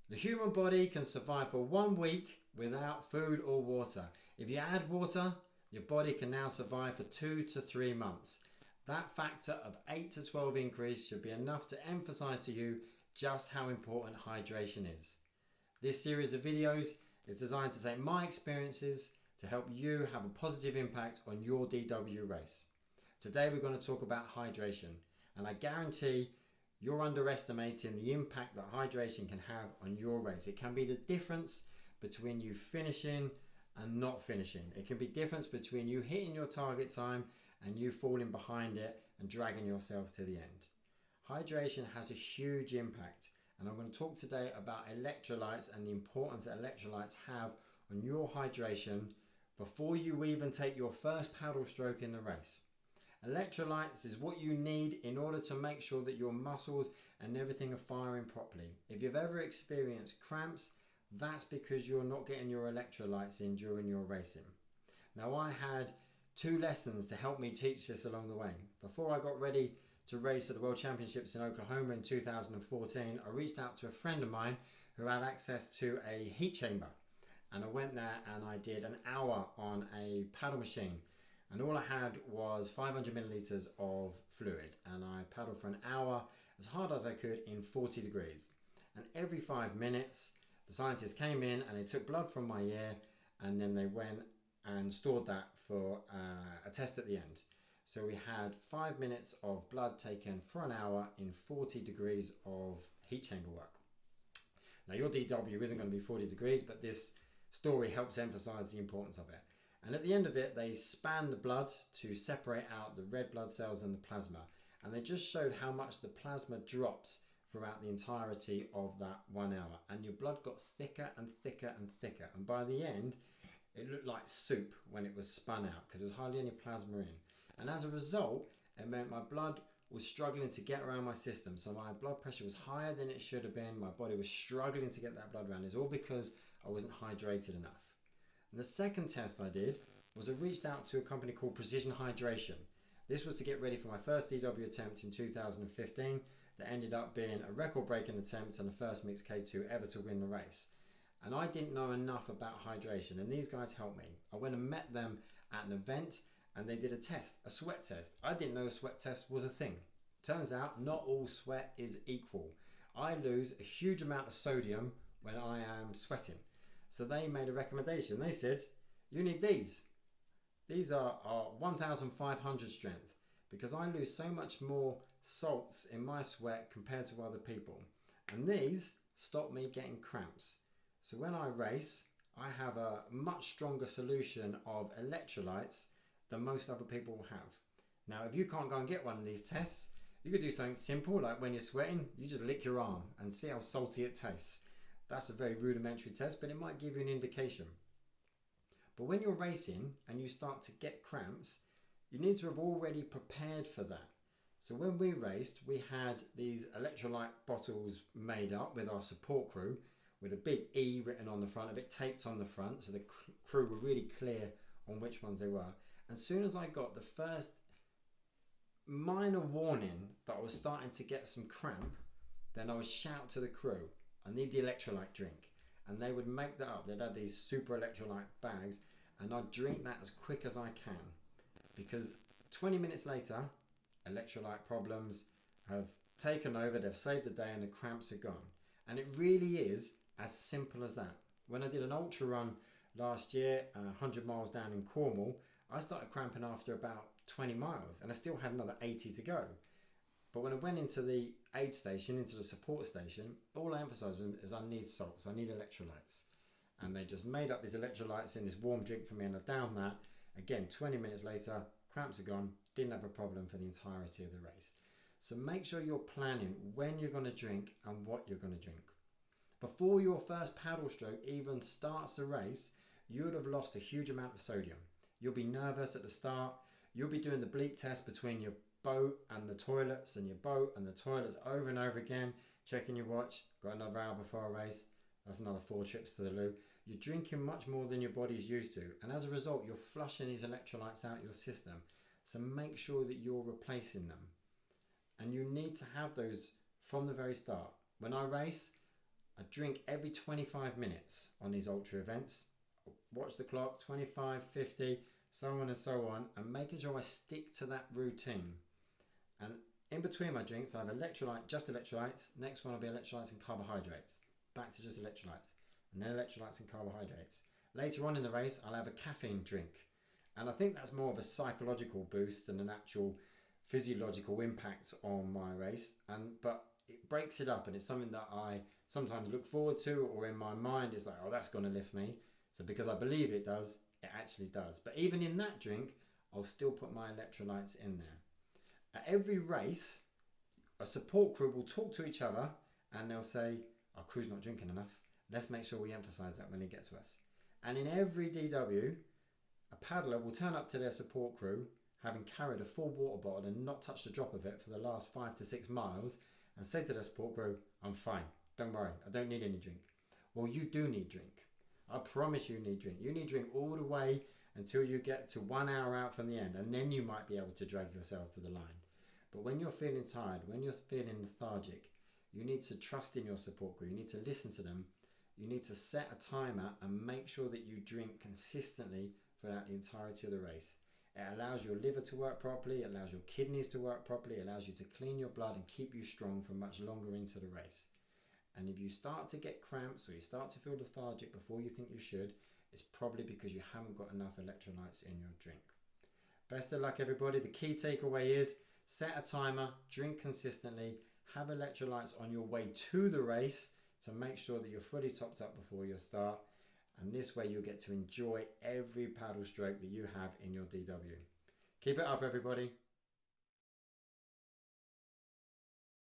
The human body can survive for 1 week without food or water. If you add water, your body can now survive for 2 to 3 months. That factor of 8 to 12 increase should be enough to emphasize to you just how important hydration is. This series of videos is designed to take my experiences to help you have a positive impact on your DW race. Today we're going to talk about hydration, and I guarantee you're underestimating the impact that hydration can have on your race. It can be the difference between you finishing and not finishing. It can be the difference between you hitting your target time and you falling behind it and dragging yourself to the end. Hydration has a huge impact, and I'm going to talk today about electrolytes and the importance that electrolytes have on your hydration before you even take your first paddle stroke in the race. Electrolytes is what you need in order to make sure that your muscles and everything are firing properly. If you've ever experienced cramps, that's because you're not getting your electrolytes in during your racing. Now, I had 2 lessons to help me teach this along the way. Before I got ready to race at the World Championships in Oklahoma in 2014, I reached out to a friend of mine who had access to a heat chamber. And I went there and I did an hour on a paddle machine. And all I had was 500 milliliters of fluid, and I paddled for an hour as hard as I could in 40 degrees. And every 5 minutes, the scientists came in and they took blood from my ear, and then they went and stored that for a test at the end. So we had 5 minutes of blood taken for an hour in 40 degrees of heat chamber work. Now, your DW isn't going to be 40 degrees, but this story helps emphasize the importance of it. And at the end of it, they span the blood to separate out the red blood cells and the plasma. And they just showed how much the plasma dropped throughout the entirety of that 1 hour. And your blood got thicker and thicker and thicker. And by the end, it looked like soup when it was spun out because there was hardly any plasma in. And as a result, it meant my blood was struggling to get around my system. So my blood pressure was higher than it should have been. My body was struggling to get that blood around. It's all because I wasn't hydrated enough. And the second test I did was I reached out to a company called Precision Hydration. This was to get ready for my first DW attempt in 2015 that ended up being a record-breaking attempt and the first mixed K2 ever to win the race. And I didn't know enough about hydration, and these guys helped me. I went and met them at an event and they did a test, a sweat test. I didn't know a sweat test was a thing. Turns out not all sweat is equal. I lose a huge amount of sodium when I am sweating. So they made a recommendation. They said, you need these. These are 1,500 strength because I lose so much more salts in my sweat compared to other people. And these stop me getting cramps. So when I race, I have a much stronger solution of electrolytes than most other people will have. Now, if you can't go and get one of these tests, you could do something simple, like when you're sweating, you just lick your arm and see how salty it tastes. That's a very rudimentary test, but it might give you an indication. But when you're racing and you start to get cramps, you need to have already prepared for that. So when we raced, we had these electrolyte bottles made up with our support crew, with a big E written on the front of it, taped on the front, so the crew were really clear on which ones they were. And as soon as I got the first minor warning that I was starting to get some cramp, then I would shout to the crew, I need the electrolyte drink. And they would make that up. They'd have these super electrolyte bags, and I'd drink that as quick as I can. Because 20 minutes later, electrolyte problems have taken over, they've saved the day, and the cramps are gone. And it really is as simple as that. When I did an ultra run last year, 100 miles down in Cornwall, I started cramping after about 20 miles, and I still had another 80 to go. But when I went into the aid station, into the support station, all I emphasised is I need salts, I need electrolytes. And they just made up these electrolytes in this warm drink for me, and I downed that. Again, 20 minutes later, cramps are gone, didn't have a problem for the entirety of the race. So make sure you're planning when you're going to drink and what you're going to drink. Before your first paddle stroke even starts the race, you would have lost a huge amount of sodium. You'll be nervous at the start. You'll be doing the bleep test between your boat and the toilets, and your boat and the toilets over and over again, checking your watch, got another hour before a race, that's another 4 trips to the loo. You're drinking much more than your body's used to, and as a result you're flushing these electrolytes out your system. So make sure that you're replacing them, and you need to have those from the very start. When I race, I drink every 25 minutes on these ultra events. Watch the clock, 25, 50, so on and so on, and making sure I stick to that routine. And in between my drinks, I have just electrolytes. Next one will be electrolytes and carbohydrates. Back to just electrolytes. And then electrolytes and carbohydrates. Later on in the race, I'll have a caffeine drink. And I think that's more of a psychological boost than an actual physiological impact on my race. But it breaks it up, and it's something that I sometimes look forward to, or in my mind it's like, oh, that's going to lift me. So because I believe it does, it actually does. But even in that drink, I'll still put my electrolytes in there. At every race, a support crew will talk to each other and they'll say, our crew's not drinking enough. Let's make sure we emphasize that when they get to us. And in every DW, a paddler will turn up to their support crew having carried a full water bottle and not touched a drop of it for the last 5 to 6 miles, and say to their support crew, I'm fine, don't worry, I don't need any drink. Well, you do need drink. I promise you need drink. You need drink all the way until you get to 1 hour out from the end, and then you might be able to drag yourself to the line. But when you're feeling tired, when you're feeling lethargic, you need to trust in your support crew. You need to listen to them. You need to set a timer and make sure that you drink consistently throughout the entirety of the race. It allows your liver to work properly, it allows your kidneys to work properly, it allows you to clean your blood and keep you strong for much longer into the race. And if you start to get cramps or you start to feel lethargic before you think you should, it's probably because you haven't got enough electrolytes in your drink. Best of luck, everybody. The key takeaway is set a timer, drink consistently, have electrolytes on your way to the race to make sure that you're fully topped up before your start. And this way you'll get to enjoy every paddle stroke that you have in your DW. Keep it up, everybody.